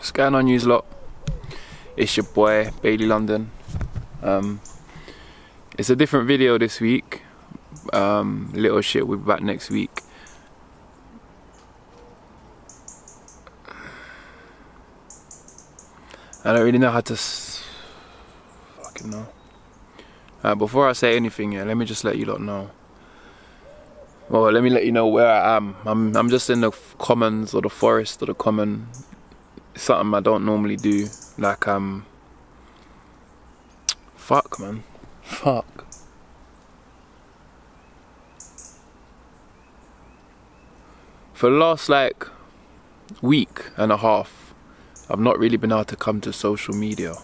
What's going on, yous lot? It's your boy Bailey London. It's a different video this week. Little shit, we'll be back next week. I don't really know how to fucking know. Before I say anything, let me just let you lot know. Well, let me let you know where I am. I'm just in the commons or the forest or the common. It's something I don't normally do. Like fuck, man. Fuck. For the last week and a half, I've not really been able to come to social media.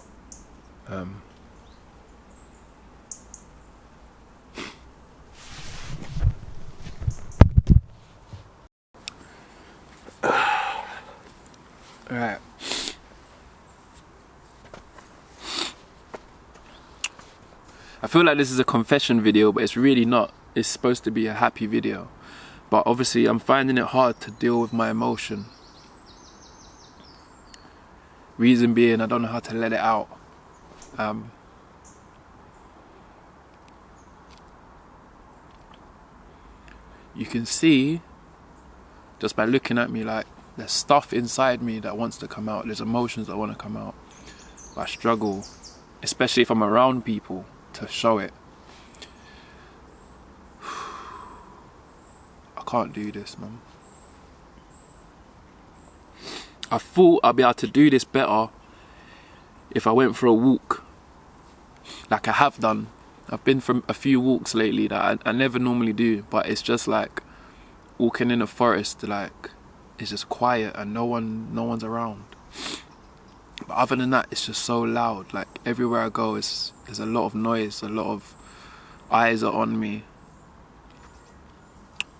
Alright. I feel like this is a confession video, but it's really not. It's supposed to be a happy video. But obviously I'm finding it hard to deal with my emotion. Reason being, I don't know how to let it out. You can see, just by looking at me, like, there's stuff inside me that wants to come out. There's emotions that want to come out. But I struggle, especially if I'm around people, to show it. I can't do this, man. I thought I'd be able to do this better if I went for a walk, like I have done. I've been for a few walks lately that I never normally do, but it's just like walking in a forest, like it's just quiet and no one's around. But other than that, it's just so loud. Like everywhere I go, there's a lot of noise, a lot of eyes are on me.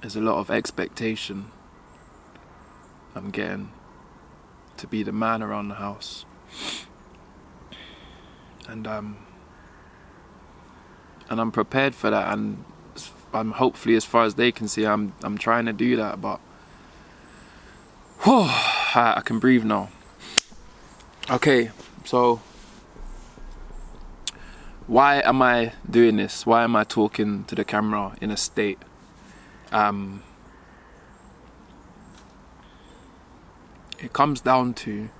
There's a lot of expectation I'm getting to be the man around the house. And I'm prepared for that, and I'm hopefully, as far as they can see, I'm trying to do that, but whew, I can breathe now. Okay, so why am I doing this? Why am I talking to the camera in a state? It comes down to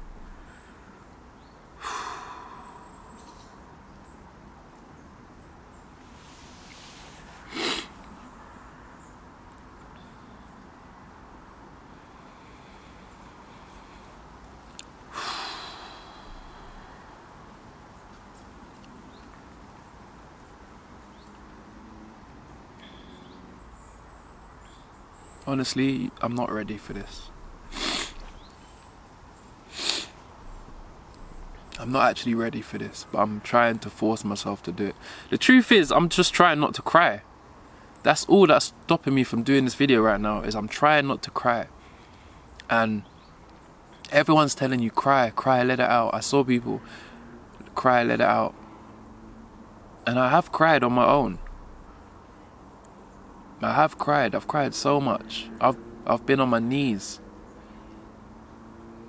honestly, I'm not ready for this. I'm not actually ready for this, but I'm trying to force myself to do it. The truth is, I'm just trying not to cry. That's all that's stopping me from doing this video right now, is I'm trying not to cry. And everyone's telling you, cry, let it out. I saw people cry, let it out. And I have cried on my own. I have cried. I've cried so much. I've been on my knees.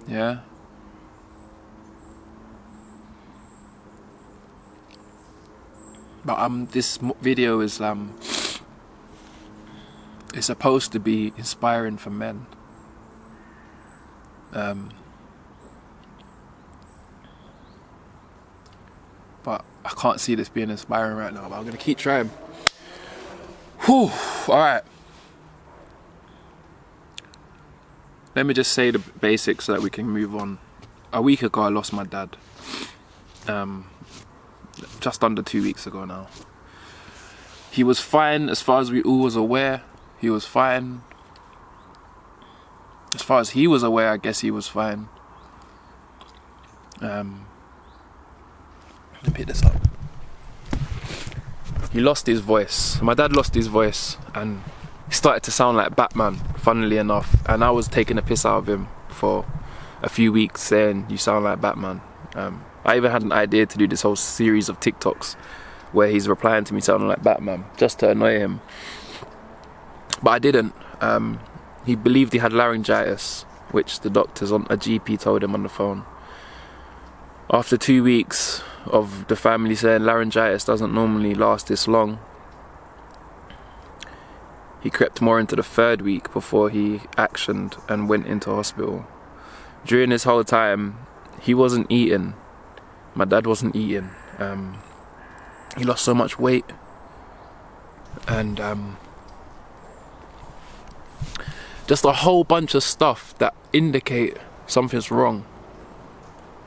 Yeah. But this video is it's supposed to be inspiring for men. But I can't see this being inspiring right now. But I'm gonna keep trying. Whew. All right. Let me just say the basics so that we can move on. A week ago, I lost my dad. Just under 2 weeks ago now. He was fine as far as we all was aware. He was fine. As far as he was aware, I guess he was fine. Let me pick this up. He lost his voice. My dad lost his voice and he started to sound like Batman, funnily enough. And I was taking a piss out of him for a few weeks, saying, "You sound like Batman." I even had an idea to do this whole series of TikToks where he's replying to me sounding like Batman, just to annoy him. But I didn't. He believed he had laryngitis, which the doctors, a GP told him on the phone. After 2 weeks of the family saying laryngitis doesn't normally last this long, he crept more into the 3rd week before he actioned and went into hospital. During this whole time, he wasn't eating. My dad wasn't eating. He lost so much weight, and just a whole bunch of stuff that indicate something's wrong.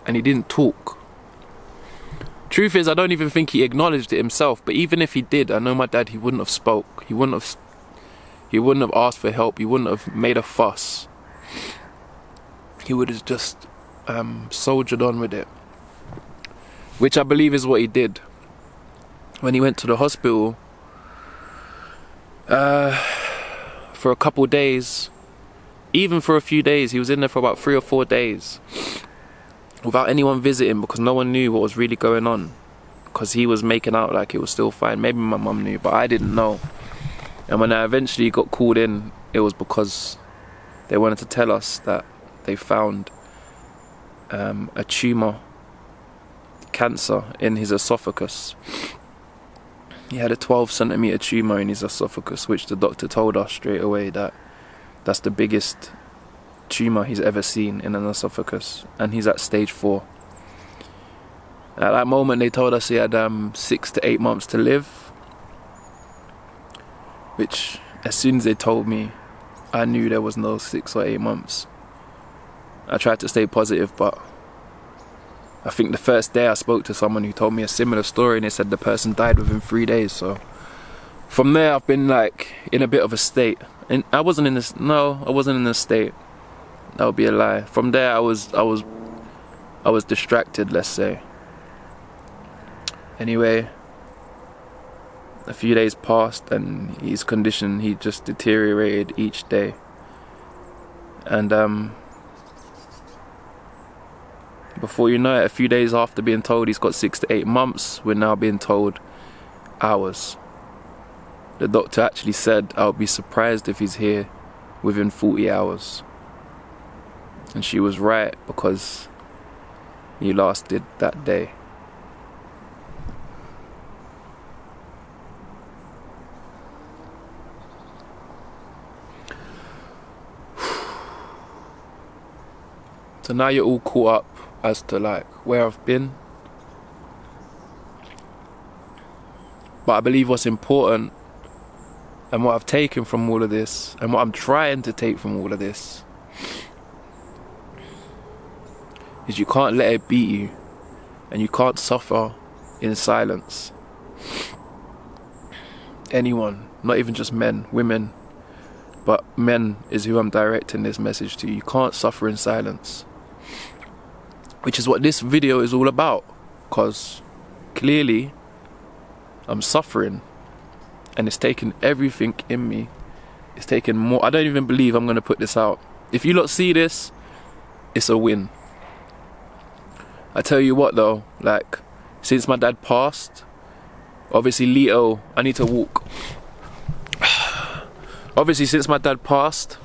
And he didn't talk. Truth is, I don't even think he acknowledged it himself. But even if he did, I know my dad, he wouldn't have spoke. He wouldn't have asked for help. He wouldn't have made a fuss. He would have just soldiered on with it, which I believe is what he did. When he went to the hospital, for a couple days, even for a few days, he was in there for about 3 or 4 days without anyone visiting, because no one knew what was really going on, because he was making out like it was still fine. Maybe my mum knew, but I didn't know. And when I eventually got called in, it was because they wanted to tell us that they found a tumour, cancer, in his esophagus. He had a 12-centimetre tumour in his esophagus, which the doctor told us straight away that that's the biggest tumour he's ever seen in an esophagus, and he's at stage 4. At that moment they told us he had 6 to 8 months to live, which as soon as they told me, I knew there was no 6 or 8 months. I tried to stay positive, but I think the first day I spoke to someone who told me a similar story, and they said the person died within 3 days. So from there I've been like in a bit of a state, and I wasn't in a state. That would be a lie. From there I was distracted, let's say. Anyway, a few days passed and his condition, he just deteriorated each day. And before you know it, a few days after being told he's got 6 to 8 months, we're now being told hours. The doctor actually said, I'll be surprised if he's here within 40 hours. And she was right, because he lasted that day. So now you're all caught up as to like where I've been. But I believe what's important, and what I've taken from all of this, and what I'm trying to take from all of this, is you can't let it beat you, and you can't suffer in silence. Anyone, not even just men, women, but men is who I'm directing this message to. You can't suffer in silence, which is what this video is all about, because clearly I'm suffering, and it's taken everything in me. It's taken more. I don't even believe I'm going to put this out. If you lot see this, it's a win. I tell you what though, like, since my dad passed, obviously Leo, I need to walk. Obviously since my dad passed,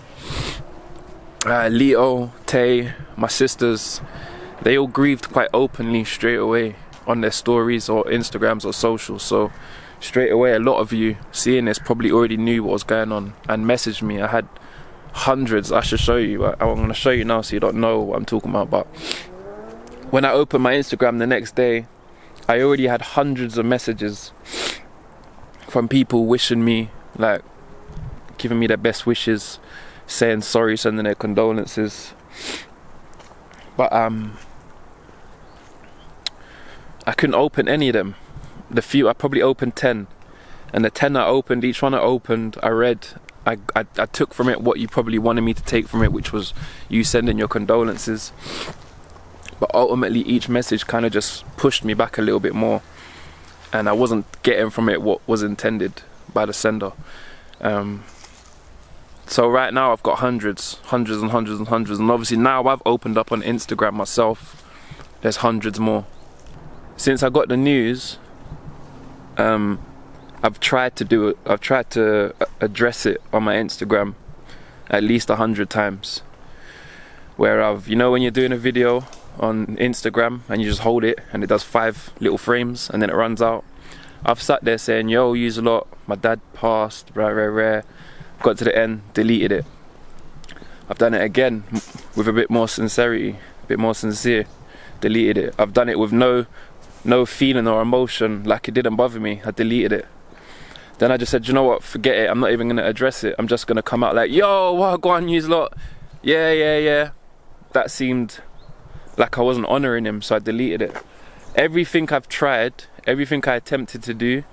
Leo, Tay, my sisters, they all grieved quite openly straight away on their stories or Instagrams or socials. So straight away, a lot of you seeing this probably already knew what was going on and messaged me. I had hundreds. I should show you. I'm going to show you now so you don't know what I'm talking about. But when I opened my Instagram the next day, I already had hundreds of messages from people wishing me, like, giving me their best wishes, saying sorry, sending their condolences. But I couldn't open any of them. The few, I probably opened 10, and the 10 I opened, each one I opened, I read. I took from it what you probably wanted me to take from it, which was you sending your condolences. But ultimately each message kind of just pushed me back a little bit more, and I wasn't getting from it what was intended by the sender. So right now I've got hundreds and hundreds and hundreds, and obviously now I've opened up on Instagram myself, there's hundreds more. Since I got the news, I've tried to address it on my Instagram at least 100 times, where I've, you know, when you're doing a video on Instagram and you just hold it and it does 5 little frames and then it runs out. I've sat there saying, yo, use a lot, my dad passed, rare. Got to the end, deleted it. I've done it again with a bit more sincerity, a bit more sincere, deleted it. I've done it with no feeling or emotion, like it didn't bother me, I deleted it. Then I just said, you know what, forget it, I'm not even going to address it. I'm just going to come out like, yo, what, go on, use a lot. Yeah. That seemed like I wasn't honouring him, so I deleted it. Everything I've tried, everything I attempted to do,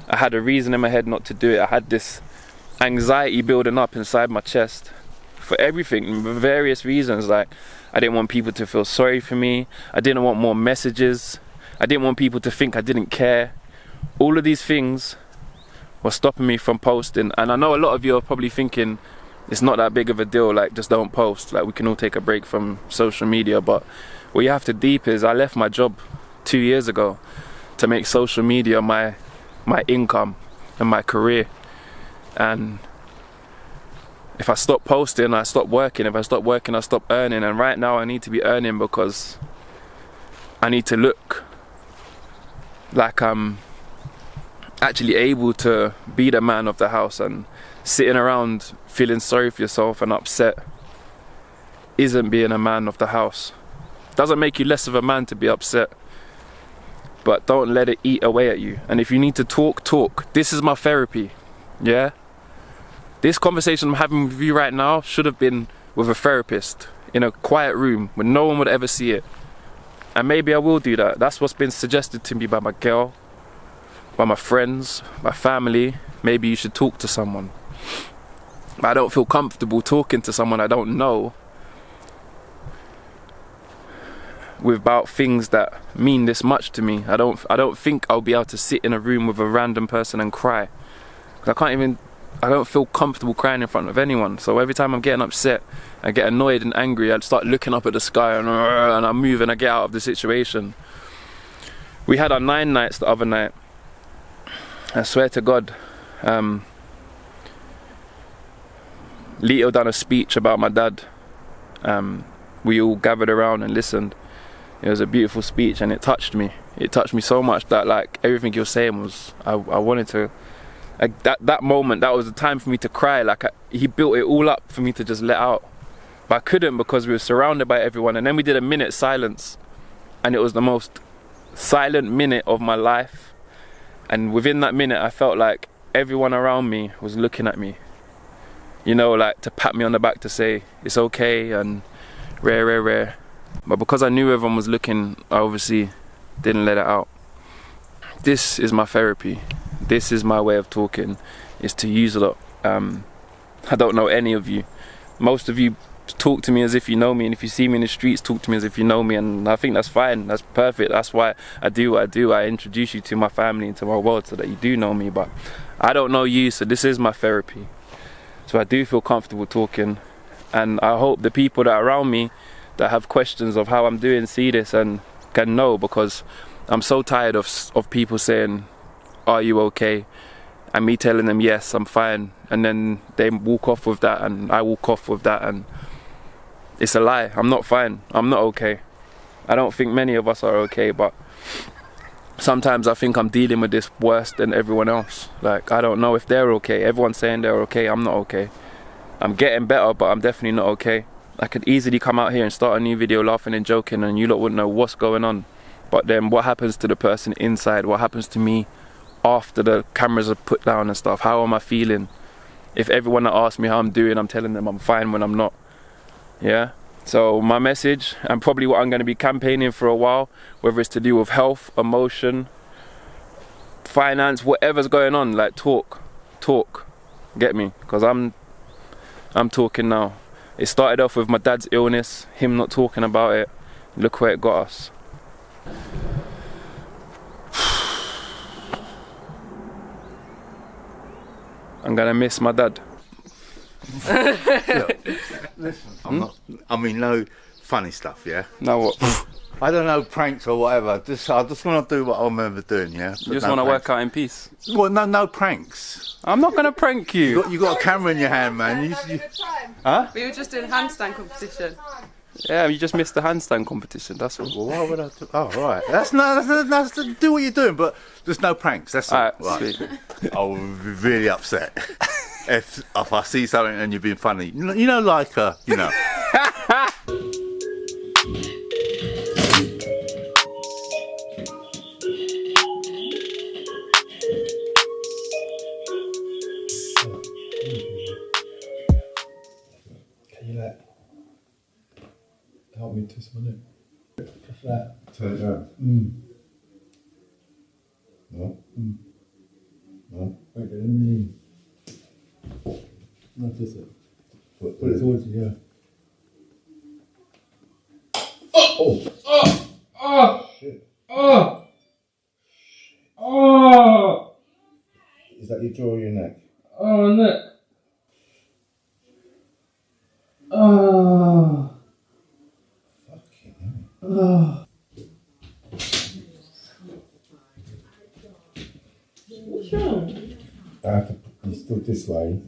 I had a reason in my head not to do it. I had this anxiety building up inside my chest for everything, for various reasons. Like, I didn't want people to feel sorry for me. I didn't want more messages. I didn't want people to think I didn't care. All of these things were stopping me from posting. And I know a lot of you are probably thinking, it's not that big of a deal, like just don't post, like we can all take a break from social media. But what you have to deep is, I left my job 2 years ago to make social media my income and my career. And if I stop posting, I stop working. If I stop working, I stop earning. And right now I need to be earning because I need to look like I'm actually able to be the man of the house. And sitting around feeling sorry for yourself and upset isn't being a man of the house. Doesn't make you less of a man to be upset, but don't let it eat away at you. And if you need to talk. This is my therapy, yeah? This conversation I'm having with you right now should have been with a therapist in a quiet room where no one would ever see it. And maybe I will do that. That's what's been suggested to me by my girl, by my friends, my family. Maybe you should talk to someone. But I don't feel comfortable talking to someone I don't know about things that mean this much to me. I don't think I'll be able to sit in a room with a random person and cry. I don't feel comfortable crying in front of anyone. So every time I'm getting upset, I get annoyed and angry, I'd start looking up at the sky and I move and I get out of the situation. We had our 9 nights the other night. I swear to God, Lito done a speech about my dad. We all gathered around and listened. It was a beautiful speech and it touched me. It touched me so much that, like, everything he was saying was, I wanted to, like, that moment, that was the time for me to cry. Like, he built it all up for me to just let out. But I couldn't because we were surrounded by everyone. And then we did a minute silence and it was the most silent minute of my life. And within that minute, I felt like everyone around me was looking at me. You know, like to pat me on the back to say, it's okay and rare. But because I knew everyone was looking, I obviously didn't let it out. This is my therapy. This is my way of talking, is to use a lot. I don't know any of you. Most of you talk to me as if you know me, and if you see me in the streets, talk to me as if you know me, and I think that's fine, that's perfect. That's why I do what I do. I introduce you to my family and to my world so that you do know me, but I don't know you, so this is my therapy. So I do feel comfortable talking, and I hope the people that are around me that have questions of how I'm doing see this and can know, because I'm so tired of people saying, are you okay? And me telling them, yes, I'm fine. And then they walk off with that and I walk off with that, and it's a lie. I'm not fine. I'm not okay. I don't think many of us are okay, but sometimes I think I'm dealing with this worse than everyone else. Like, I don't know if they're okay. Everyone's saying they're okay. I'm not okay. I'm getting better, but I'm definitely not okay. I could easily come out here and start a new video laughing and joking and you lot wouldn't know what's going on. But then what happens to the person inside? What happens to me after the cameras are put down and stuff? How am I feeling? If everyone that asks me how I'm doing, I'm telling them I'm fine when I'm not. Yeah? So my message, and probably what I'm going to be campaigning for a while, whether it's to do with health, emotion, finance, whatever's going on, like talk, get me? Because I'm talking now. It started off with my dad's illness, him not talking about it. Look where it got us. I'm gonna miss my dad. Look, listen, no funny stuff, yeah? Now what? I don't know, pranks or whatever. I just want to do what I remember doing, yeah? You just want to work out in peace? Well, no pranks. I'm not going to prank you. You got a camera in your hand, man. Having a good time. Huh? We were just doing handstand competition. Yeah, you just missed the handstand competition. That's all. Well, why would I do? Oh, right. That's do what you're doing, but there's no pranks. That's all. Alright, sweet. I will be really upset if I see something and you're being funny. You know, like you know. Can you help me twist my neck? Just that. Turn it down. No. No. Wait, let me lean. Not this it. Put it towards you, yeah. Oh! Oh! Oh! Shit. Oh! Oh! Is that your jaw or your neck? Oh, neck. Oh. Fucking hell. Oh. What's wrong? He stood this way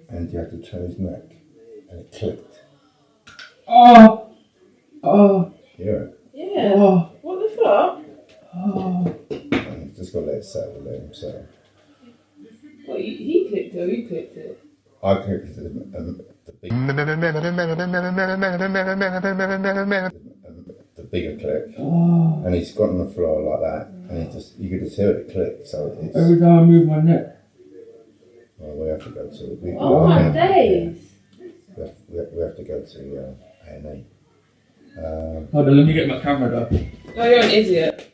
and you had to turn his neck and it clicked. Oh! Oh! Yeah. Yeah. Oh. What the fuck? Oh. Just gotta let it settle, let him settle. What, he clicked it or you clicked it? I clicked the bigger click, and he's got on the floor like that, and you could just hear it click. So it's, every time I move my neck. Well, we have to go to. Oh my days! We have to go to A&E. Hold on, let me get my camera though. Oh, you're an idiot.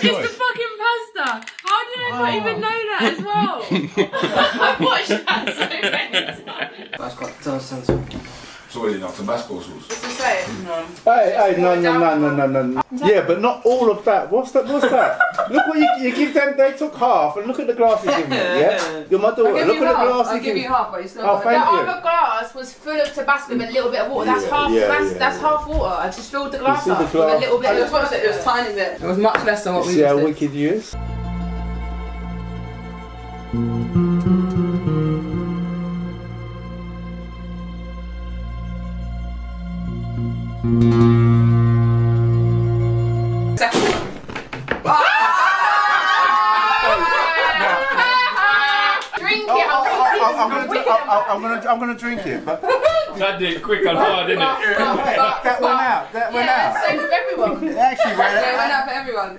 It's the fucking pasta. How did I not even know that as well? I've watched that so many times. That's got some. It's already enough Tabasco sauce. What's the same? No. Hey, no. Yeah, but not all of that. What's that? Look what you give them. They took half, and look at the glasses you give me. Yeah, you're my daughter. Look at the glasses. I'll give you half, but you still. Oh, thank you. The other glass was full of Tabasco with a little bit of water. That's that's half water. I just filled the glass up with a little bit. It was a tiny bit. It was much less than what we see how wicked you is. I'm gonna drink it, but That did it quick and hard, didn't it? that went out. That went out. Same with everyone. It actually went It went out. out for everyone.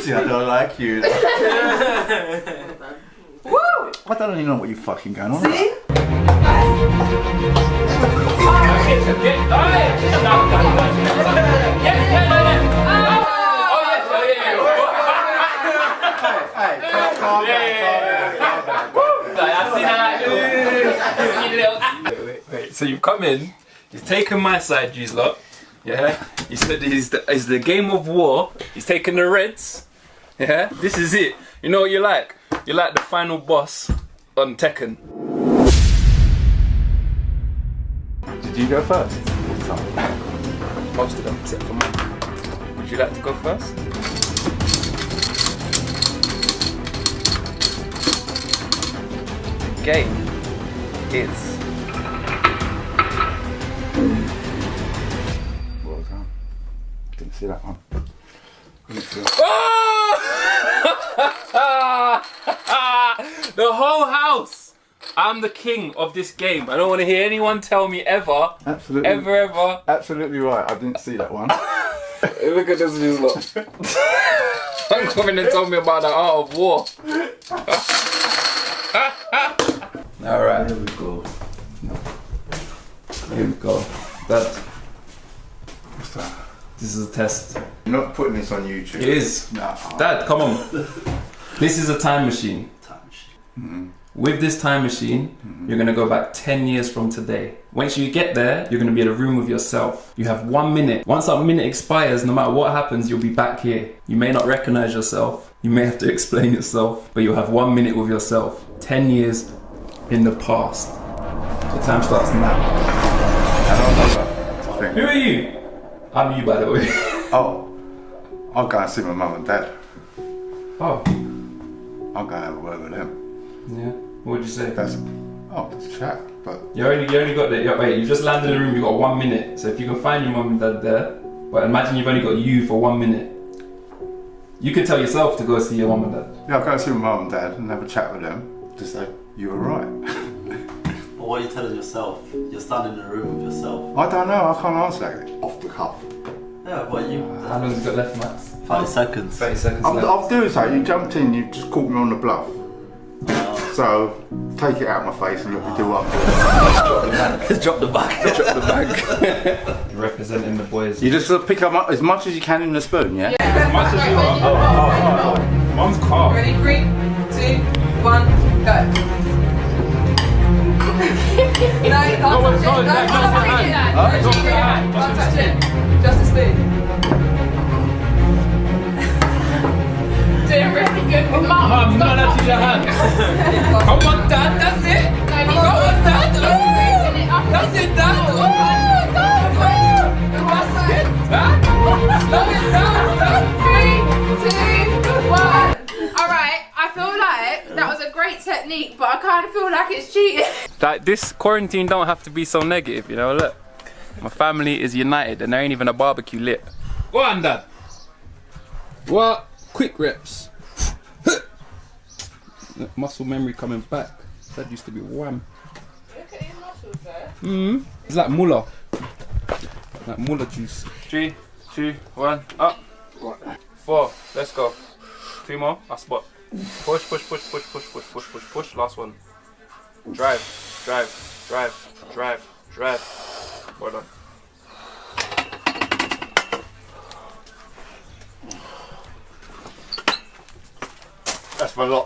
See, I don't like you. Woo! I don't even know what you're fucking going on. See? Wait, so you've come in, he's taken my side, G's lot. Yeah? He said he's the game of war. He's taken the Reds. Yeah? This is it. You know what you like? You like the final boss on Tekken. Did you go first? Most of them, except for mine. Would you like to go first? The game is... Well done. Didn't see that one. The whole house! I'm the king of this game. I don't want to hear anyone tell me ever. Absolutely. Ever. Absolutely right. I didn't see that one. Look at this news lot. Don't come in and tell me about the art of war. Alright. Here we go. Here we go. That. What's that? This is a test. You're not putting this on YouTube. It is. Nah. Dad, come on. This is a time machine. With this time machine, you're going to go back 10 years from today. Once you get there, you're going to be in a room with yourself. You have 1 minute. Once that minute expires, no matter what happens, you'll be back here. You may not recognize yourself. You may have to explain yourself, but you'll have 1 minute with yourself. 10 years in the past. The time starts now. Who are you? I'm you, by the way. Oh, I'll go and see my mum and dad. Oh. I'm going to have a word with them. Yeah. What would you say? That's chat. But You only got the wait. You just landed in the room. You got 1 minute. So if you can find your mum and dad there, but imagine you've only got you for 1 minute. You can tell yourself to go see your mum and dad. yeah, I'll go see my mum and dad and have a chat with them. Just say you were right. But what are you telling yourself? You're standing in the room with yourself. I don't know. I can't answer that off the cuff. Yeah, but you. How long has it got left, Max? 30 seconds. 30 seconds left. I'll do so. You jumped in. You just caught me on the bluff. So take it out of my face and let me do what I'm doing. Drop the bag. Drop the bag. Representing the boys. You just sort of pick up as much as you can in the spoon, yeah? As much as you want. Oh. Mum's calm. Ready? 3, 2, 1, go. No, you can't touch it. No, can't touch it. Just a spoon. Doing really good with Mum. Mum, not touch your hand. Come on, Dad, that's it. Go on, Dad. That's it, Dad. That's it, Dad. Slow it down, Dad. 3, 2, 1. Alright, I feel like that was a great technique, but I kind of feel like it's cheating. Like, this quarantine don't have to be so negative, you know. Look, my family is united and there ain't even a barbecue lit. Go on, Dad. What? Quick reps. Muscle memory coming back. That used to be wham. Look at his muscles there. It's like mullah. Like mullah juice. 3, 2, 1, up. 4, let's go. 2 more, I spot. Push, push, push, push, push, push, push, push, push. Last one. Drive, drive, drive, drive, drive. Well done. That's my lot.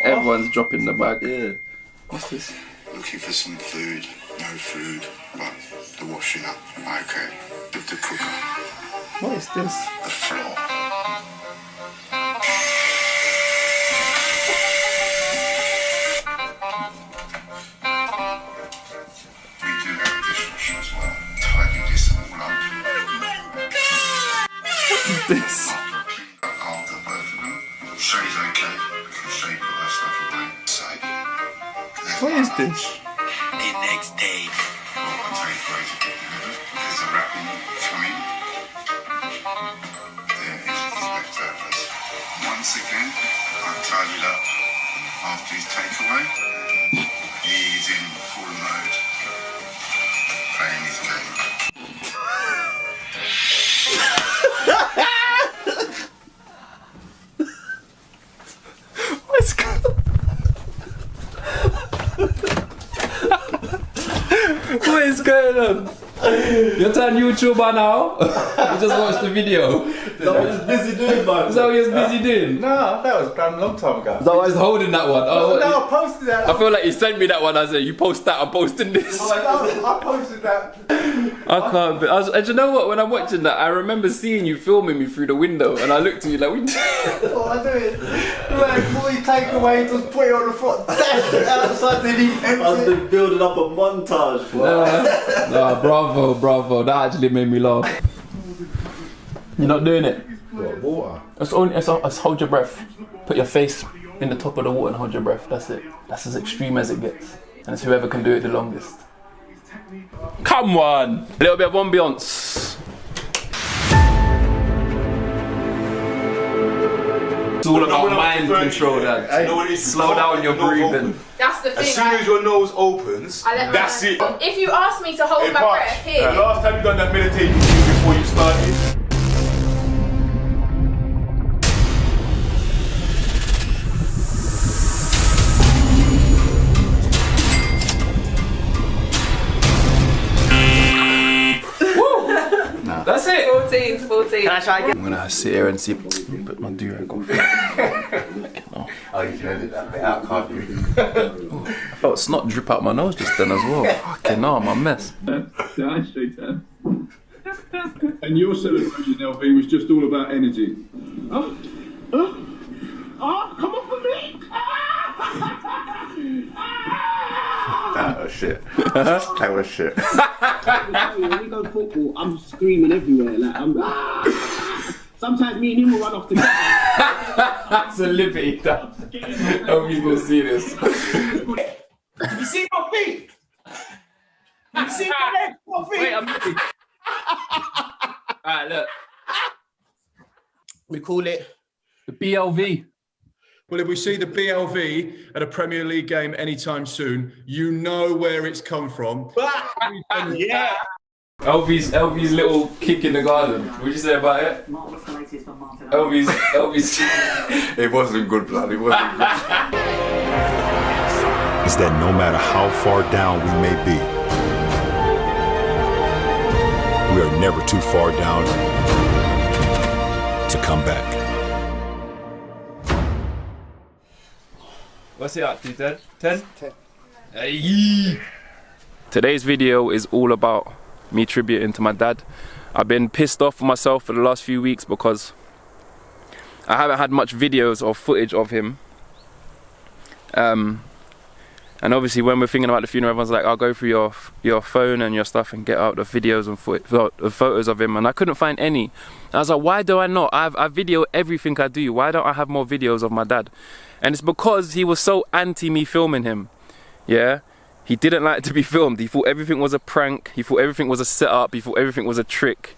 Everyone's dropping the bag. Yeah. What's this? Looking for some food, no food, but the washing up, okay. The cooker, What is this? the floor. We do have a dishwasher as well. Tidy this all up. What is this? After both of them, Shay's okay because Shay put her stuff away. Say, What is this? the next day. Well, I take away to get delivered. There's a wrapping coming. There is his leftovers. Once again, I've tidied up after his takeaway. He's in full mode, playing his game. What's going on? What is going on? You're turn YouTuber now? You just watched the video. Is that what you're busy doing, man? Is that what you're busy doing? No, that was done a long time ago. I was holding that one. Oh, No, I posted that. I feel like you sent me that one. I said, you post that, I'm posting this. I posted that. I can't be. And do you know what? When I'm watching that, I remember seeing you filming me through the window, and I looked at you like, What I do? Like, boy, take away, just put it on the front, dash it outside, then he I've empties it. been building up a montage. nah, bravo. That actually made me laugh. You're not doing it. What, water? It's hold your breath. Put your face in the top of the water and hold your breath. That's it. That's as extreme as it gets. And it's whoever can do it the longest. Come on! A little bit of ambience. It's all about mind control, Dad. Slow down your breathing. That's the thing. As soon as your nose opens, I let my that's hand- it. If you ask me to hold my breath here, Last time you done that meditation before you started. That's it. 14. Can I try again? I'm gonna sit here and see. Put my do-rag off. Oh, you can edit that bit out, can't you? I felt snot drip out my nose just then as well. Fucking no, I'm a mess. And your celebration, LV, was just all about energy. Oh, come on for me! That was shit. That was shit. When we go football, I'm screaming everywhere. Like sometimes me and him will run off together. That's a liberty. Hope you will see this. You see my feet? You see my legs? My feet? Wait, I'm ready. Alright, look. We call it The BLV. Well, if we see the BLV at a Premier League game anytime soon, you know where it's come from. yeah. LV's little kick in the garden. What did you say about it? LV's. It wasn't good, blood. It wasn't good. Is that no matter how far down we may be, we are never too far down to come back. What's it up, Ted? 10? 10. Hey. Today's video is all about me tributing to my dad. I've been pissed off with myself for the last few weeks because I haven't had much videos or footage of him. And obviously when we're thinking about the funeral, everyone's like, I'll go through your phone and your stuff and get out the videos and photos of him, and I couldn't find any. And I was like, why do I not? I video everything I do. Why don't I have more videos of my dad? And it's because he was so anti me filming him. Yeah? He didn't like to be filmed. He thought everything was a prank. He thought everything was a setup. He thought everything was a trick.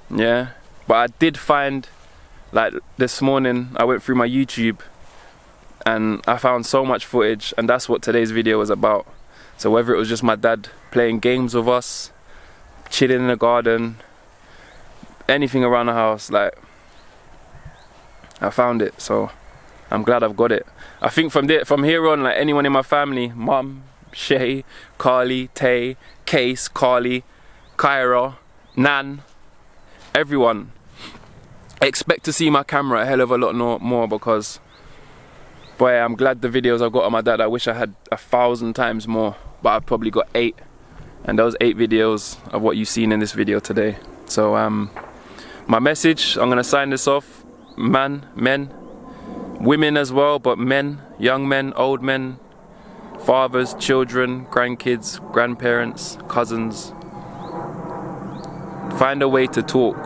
Yeah? But I did find, like this morning, I went through my YouTube and I found so much footage, and that's what today's video was about. So whether it was just my dad playing games with us, chilling in the garden, anything around the house, like, I found it. So I'm glad I've got it. I think from here on, like anyone in my family, Mum, Shay, Carly, Tay, Case, Carly, Kyra, Nan, everyone, expect to see my camera a hell of a lot more because, boy, I'm glad the videos I've got of my dad. I wish I had 1,000 times more, but I've probably got 8, and those 8 videos of what you've seen in this video today. So my message, I'm gonna sign this off. Men, women as well, but men, young men, old men, fathers, children, grandkids, grandparents, cousins. Find a way to talk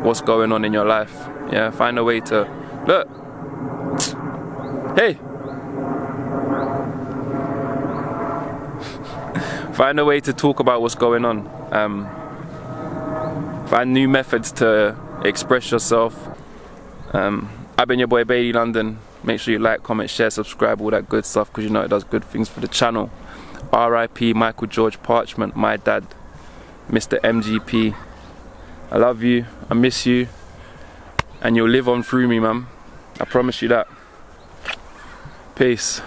what's going on in your life. Yeah, find a way to, look, hey, find a way to talk about what's going on. Find new methods to express yourself. I've been your boy Bailey London. Make sure you like, comment, share, subscribe, all that good stuff, because you know it does good things for the channel. R.I.P. Michael George Parchment, my dad, Mr. MGP. I love you, I miss you, and you'll live on through me, man. I promise you that. Peace.